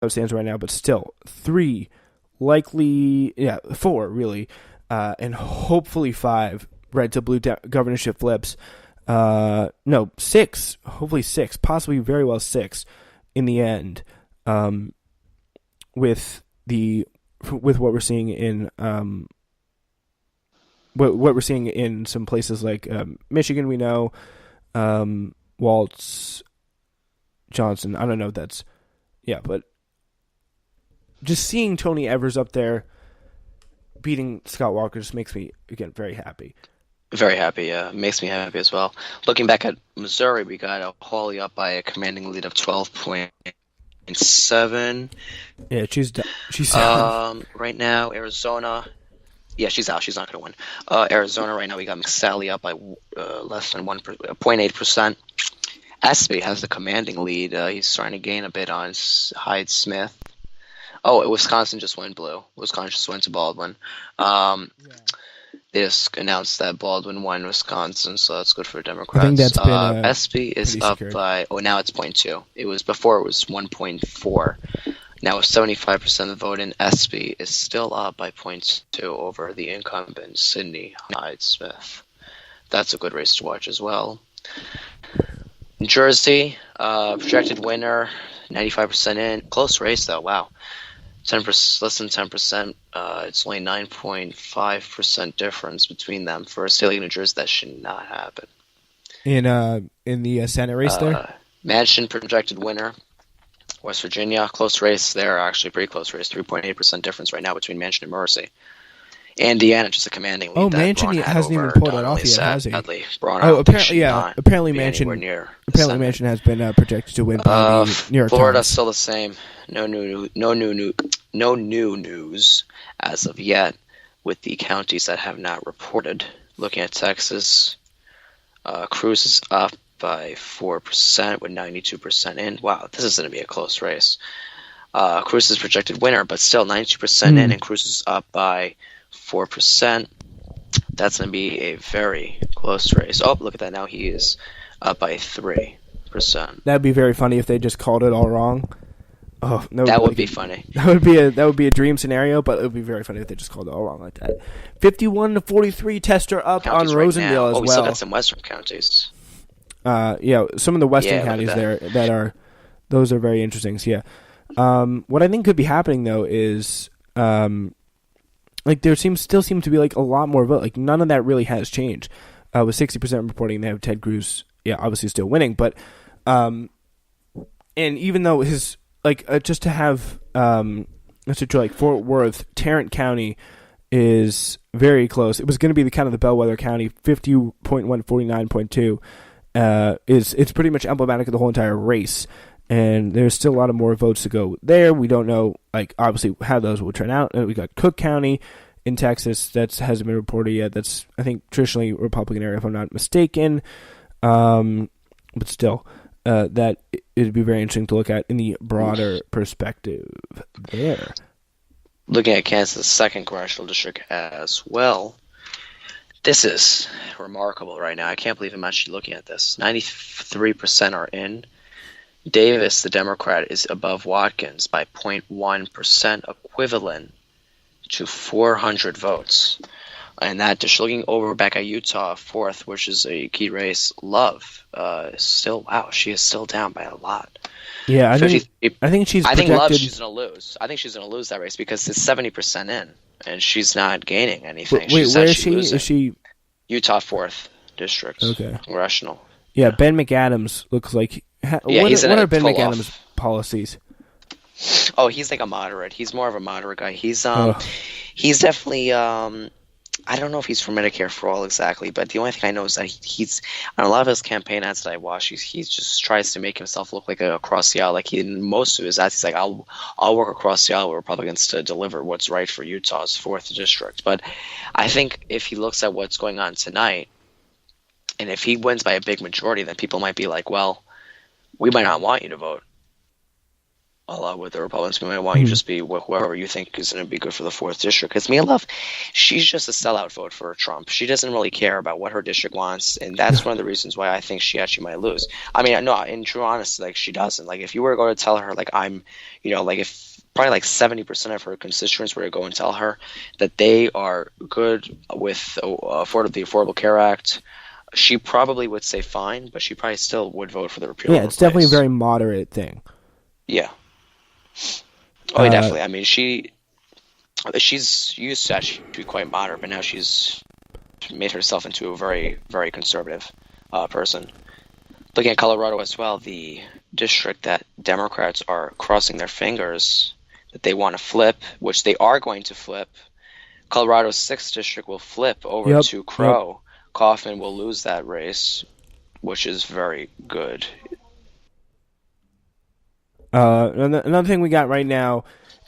it stands right now, but still three, likely, yeah, four really, and hopefully five red to blue governorship flips. No, six, hopefully six, possibly very well six in the end. With what we're seeing in what we're seeing in some places like Michigan, we know Waltz, Johnson. I don't know if that's but just seeing Tony Evers up there beating Scott Walker just makes me again very happy. Very happy, yeah. Makes me happy as well. Looking back at Missouri, we got Hawley up by a commanding lead of 12.7. Yeah, she's out. Right now, Arizona. Yeah, she's out. She's not going to win. Arizona right now, we got McSally up by less than 0.8%. Espy has the commanding lead. He's trying to gain a bit on Hyde Smith. Oh, Wisconsin just went blue. Wisconsin just went to Baldwin. They just announced that Baldwin won Wisconsin, so that's good for Democrats. I think that's been Espy is up secured. by. Oh, now it's 0.2. It was 1.4. Now with 75% of the vote in, Espy is still up by 0.2 over the incumbent Sidney Hyde Smith. That's a good race to watch as well. New Jersey, projected winner, 95% in. Close race though. Wow. 10%, less than 10%. It's only 9.5% difference between them for a state like New Jersey. That should not happen. In the Senate race there, Manchin projected winner. West Virginia, close race there. Actually, pretty close race. 3.8% difference right now between Manchin and Morrissey. Indiana, just a commanding lead. Oh, Manchin hasn't even pulled it off yet, has he? Sadly, apparently Manchin. Apparently, Manchin has been projected to win by the New York Florida Times. Still the same. No new news as of yet with the counties that have not reported. Looking at Texas, Cruz is up by 4% with 92% in. Wow, this is going to be a close race. Cruz is projected winner, but still 92% in, and Cruz is up by 4%. That's going to be a very close race. Oh, look at that. Now he is up by 3%. That'd be very funny if they just called it all wrong. Oh, no, that would be funny. That would be a dream scenario, but it would be very funny if they just called it all wrong like that. 51-43, Tester up counties on Rosendale as well. We still got some western counties. Some of the western counties there those are very interesting. So, yeah. What I think could be happening though is there still seem to be like a lot more vote. Like none of that really has changed. With 60% reporting, they have Ted Cruz, obviously still winning, but and even though his just to have Fort Worth, Tarrant County is very close. It was going to be the kind of the bellwether county, 50.1, 49.2. It's pretty much emblematic of the whole entire race, and there's still a lot of more votes to go there. We don't know, obviously how those will turn out. And we got Cook County in Texas that hasn't been reported yet. That's, I think, traditionally Republican area, if I'm not mistaken. But still, that it'd be very interesting to look at in the broader perspective there. Looking at Kansas' second congressional district as well. This is remarkable right now. I can't believe I'm actually looking at this. 93% are in. Davis, the Democrat, is above Watkins by 0.1%, equivalent to 400 votes. And that just looking over back at Utah, fourth, which is a key race, Love, she is still down by a lot. Yeah, I think she's projected. I think Love, she's going to lose. I think she's going to lose that race because it's 70% in, and she's not gaining anything. Wait, where is she? Losing. Is she Utah 4th District? Okay. Congressional. Yeah, Ben McAdams looks like. He's what are Ben McAdams' policies? Oh, he's like a moderate. He's more of a moderate guy. He's definitely I don't know if he's for Medicare for all exactly, but the only thing I know is that he's on a lot of his campaign ads that I watch, he just tries to make himself look like across the aisle. Like in most of his ads, he's like, I'll work across the aisle with Republicans to deliver what's right for Utah's 4th district. But I think if he looks at what's going on tonight, and if he wins by a big majority, then people might be like, well, we might not want you to vote a lot with the Republicans. We might want you to just be whoever you think is going to be good for the 4th district. Because Mia Love, she's just a sellout vote for Trump. She doesn't really care about what her district wants, and that's one of the reasons why I think she actually might lose. I mean, no, in true honesty, like, she doesn't. Like, if you were going to tell her, like, I'm, like, if probably like 70% of her constituents were to go and tell her that they are good with the Affordable Care Act, she probably would say fine, but she probably still would vote for the repeal. Yeah, it's definitely a very moderate thing. Yeah. Oh, yeah, definitely. I mean, she's used to actually be quite moderate, but now she's made herself into a very, very conservative person. Looking at Colorado as well, the district that Democrats are crossing their fingers that they want to flip, which they are going to flip. Colorado's 6th district will flip over to Crow. Yep. Kaufman will lose that race, which is very good. Another thing we got right now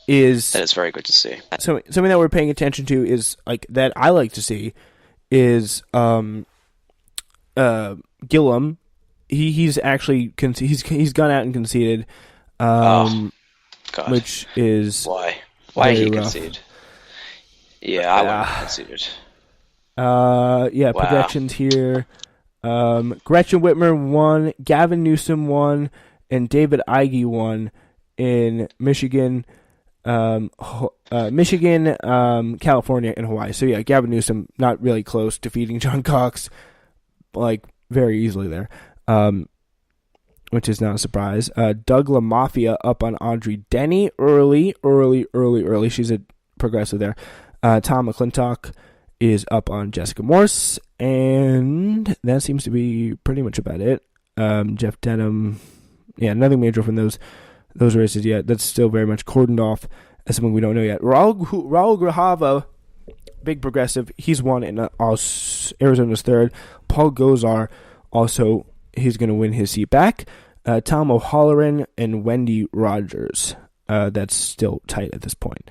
is that is very good to see. So something that we're paying attention to is like that I like to see is Gillum. He's actually he's gone out and conceded, which is why he conceded. Yeah, I would have conceded. Yeah, wow. Projections here. Gretchen Whitmer won, Gavin Newsom won, and David Ige won in Michigan, California, and Hawaii. So yeah, Gavin Newsom not really close, defeating John Cox like very easily there, which is not a surprise. Doug LaMafia up on Audrey Denny early. She's a progressive there. Tom McClintock is up on Jessica Morse, and that seems to be pretty much about it. Jeff Denham, yeah, nothing major from those races yet. That's still very much cordoned off as something we don't know yet. Raul Grijalva, big progressive, he's won in Arizona's 3rd. Paul Gosar also, he's going to win his seat back. Tom O'Halloran and Wendy Rogers. That's still tight at this point.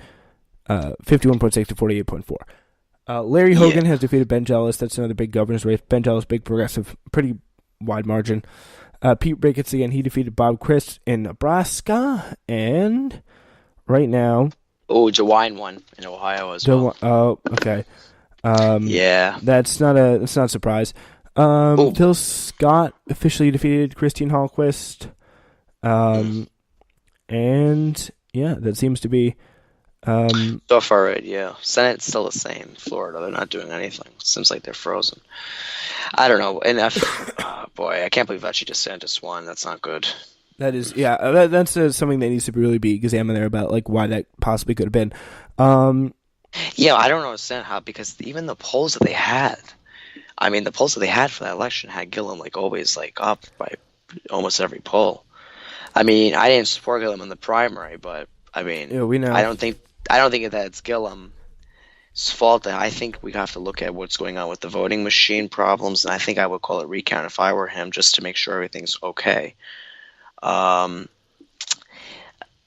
51.6 to 48.4. Larry Hogan has defeated Ben Jealous. That's another big governor's race. Ben Jealous, big progressive, pretty wide margin. Pete Ricketts again, he defeated Bob Christ in Nebraska. And right now... Oh, DeWine won in Ohio as well. Oh, okay. Yeah. That's not a surprise. Phil Scott officially defeated Christine Hallquist. And yeah, that seems to be... so far, right, yeah. Senate's still the same. Florida, they're not doing anything. Seems like they're frozen. I don't know. And boy, I can't believe that she just won. That's not good. That is, yeah. That's something that needs to really be examined there about like why that possibly could have been. Yeah, I don't understand how, because even the polls that they had, for that election had Gillum like always like up by almost every poll. I mean, I didn't support Gillum in the primary, but I mean, yeah, we know. I don't think that it's Gillum's fault. I think we have to look at what's going on with the voting machine problems, and I think I would call it recount if I were him, just to make sure everything's okay. I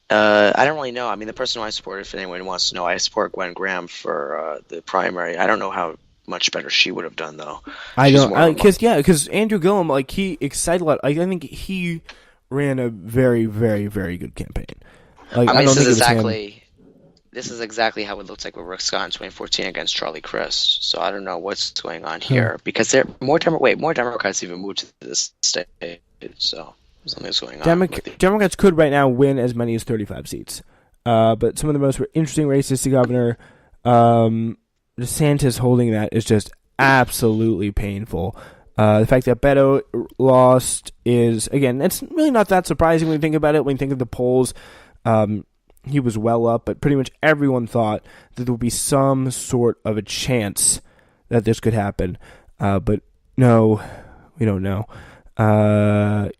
don't really know. I mean, the person who I support, if anyone wants to know, I support Gwen Graham for the primary. I don't know how much better she would have done, though. I don't, because Andrew Gillum, like, he excited a lot. Like, I think he ran a very, very, very good campaign. Like, I mean, this is exactly how it looked like with Rick Scott in 2014 against Charlie Crist. So I don't know what's going on here, because there more Democrats even moved to this state. So something's going on. Democrats could right now win as many as 35 seats. But some of the most interesting races to governor, DeSantis holding that is just absolutely painful. The fact that Beto lost is, again, it's really not that surprising when you think about it. When you think of the polls, he was well up, but pretty much everyone thought that there would be some sort of a chance that this could happen. But no, we don't know. So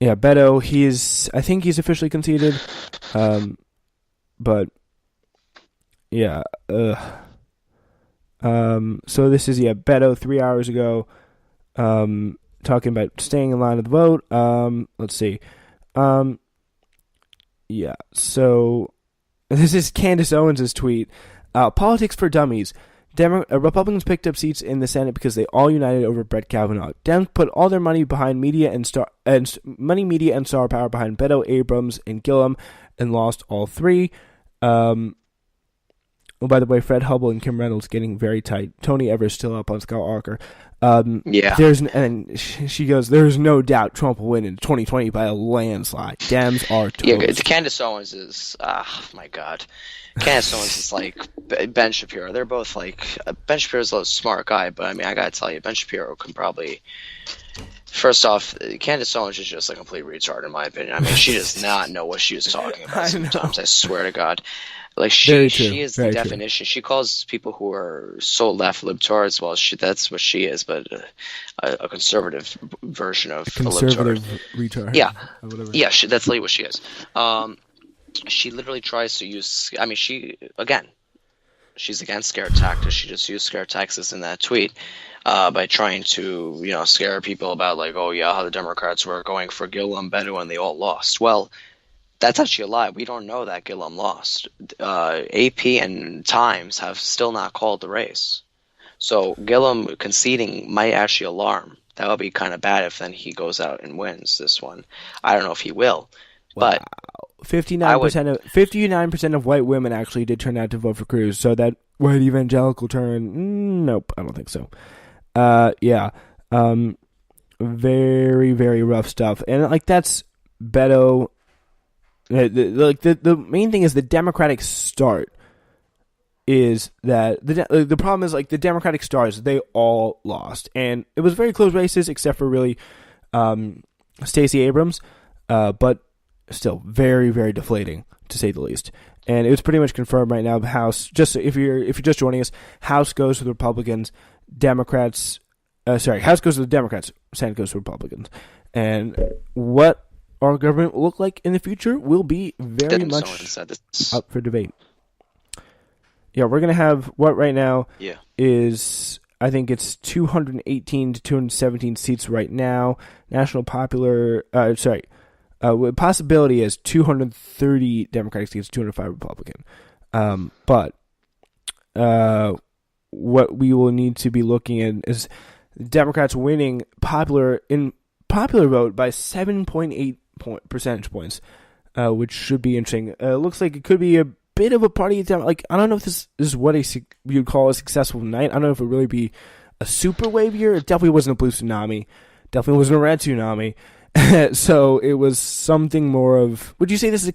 Beto, I think he's officially conceded. But yeah, so this is Beto 3 hours ago, talking about staying in line of the vote. Let's see. So this is Candace Owens' tweet. Politics for Dummies. Republicans picked up seats in the Senate because they all united over Brett Kavanaugh. Dems put all their money behind media and star power behind Beto, Abrams, and Gillum, and lost all three. Oh, by the way, Fred Hubble and Kim Reynolds getting very tight. Tony Evers still up on Scott Walker. She goes, there's no doubt Trump will win in 2020 by a landslide. Dems are toast. Yeah, Candace Owens is, my God. Candace Owens is like Ben Shapiro. They're both like, Ben Shapiro's a smart guy, but I mean, I gotta tell you, Ben Shapiro can probably, first off, Candace Owens is just a complete retard in my opinion. I mean, she does not know what she was talking about sometimes, I swear to God. Like she is the definition. True. She calls people who are so left libtards. Well, that's what she is, but a conservative version of conservative retard. Yeah, that's literally what she is. She literally tries to use. I mean, she's against scare tactics. She just used scare tactics in that tweet by trying to scare people about like, oh yeah, how the Democrats were going for Gillum, Beto, and they all lost. Well. That's actually a lie. We don't know that Gillum lost. AP and Times have still not called the race. So Gillum conceding might actually alarm. That would be kind of bad if then he goes out and wins this one. I don't know if he will. Wow. But 59% of white women actually did turn out to vote for Cruz. So that white evangelical turn, nope, I don't think so. Very, very rough stuff. And like that's Beto. The main thing is the Democratic start is that the problem is like the Democratic stars, they all lost, and it was very close races except for really Stacey Abrams, but still very, very deflating to say the least. And it was pretty much confirmed right now. The House, just if you're just joining us, House goes to the Republicans, House goes to the Democrats, Senate goes to Republicans, and what our government will look like in the future will be very much up for debate. Yeah, we're going to have what right now is, I think it's 218 to 217 seats right now. Possibility is 230 Democratic seats, 205 Republican. But what we will need to be looking at is Democrats winning popular vote by 7.8 percentage points, which should be interesting. Looks like it could be a bit of a party. Like I don't know if this is what you'd call a successful night. I don't know if it would really be a super wave year. It definitely wasn't a blue tsunami. Definitely wasn't a red tsunami. So it was something more of. Would you say this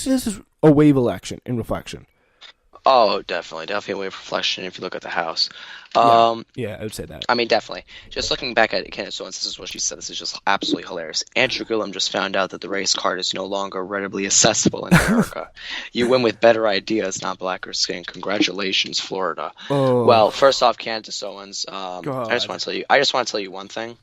is a wave election in reflection? Oh, definitely a wave reflection if you look at the House. Yeah, I would say that. I mean, definitely. Just looking back at Candace Owens, this is what she said. This is just absolutely hilarious. Andrew Gillum just found out that the race card is no longer readily accessible in America. You win with better ideas, not blacker skin. Congratulations, Florida. Oh. Well, first off, Candace Owens, I just want to tell you one thing.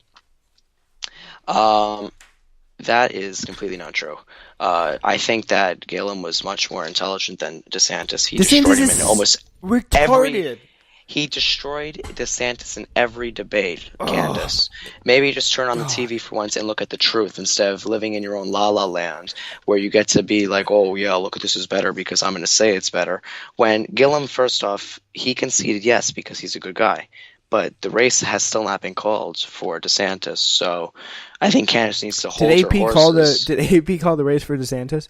That is completely not true. I think that Gillum was much more intelligent than DeSantis. He destroyed him in almost retarded. He destroyed DeSantis in every debate, Candace. Maybe just turn on the TV for once and look at the truth instead of living in your own la-la land where you get to be like, oh, yeah, look, this is better because I'm going to say it's better. When Gillum, first off, he conceded yes because he's a good guy. But the race has still not been called for DeSantis, so I think Candace needs to hold her horses. Did AP call the race for DeSantis?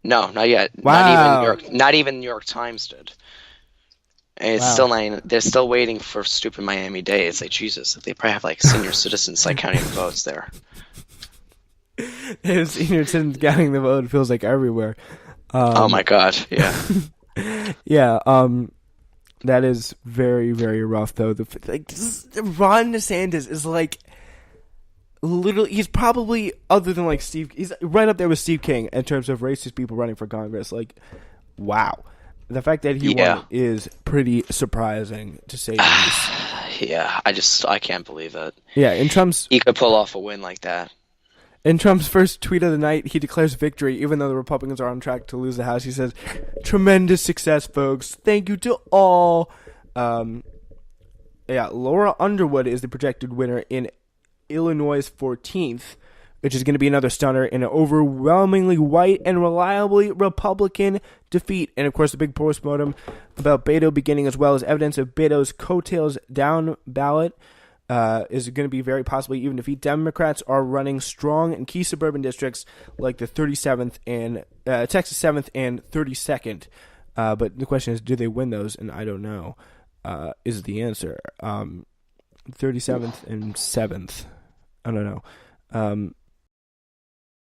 No, not yet. Wow. Not even New York Times did. And it's still not. They're still waiting for stupid Miami-Dade. It's like Jesus. They probably have senior citizens counting the votes there. Senior citizens counting the vote feels like everywhere. Oh my God! Yeah. Yeah. That is very, very rough, though. Ron DeSantis is literally, he's probably, other than Steve, he's right up there with Steve King in terms of racist people running for Congress. Wow. The fact that he won is pretty surprising, to say the least. Yeah, I can't believe it. Yeah, he could pull off a win like that. In Trump's first tweet of the night, he declares victory, even though the Republicans are on track to lose the House. He says, "Tremendous success, folks. Thank you to all." Laura Underwood is the projected winner in Illinois' 14th. which is going to be another stunner in an overwhelmingly white and reliably Republican defeat. And, of course, the big postmortem about Beto beginning, as well as evidence of Beto's coattails down ballot, is going to be very possibly even defeat. Democrats are running strong in key suburban districts like the 37th and Texas 7th and 32nd. But the question is, do they win those? And I don't know, is the answer. 37th and 7th. I don't know.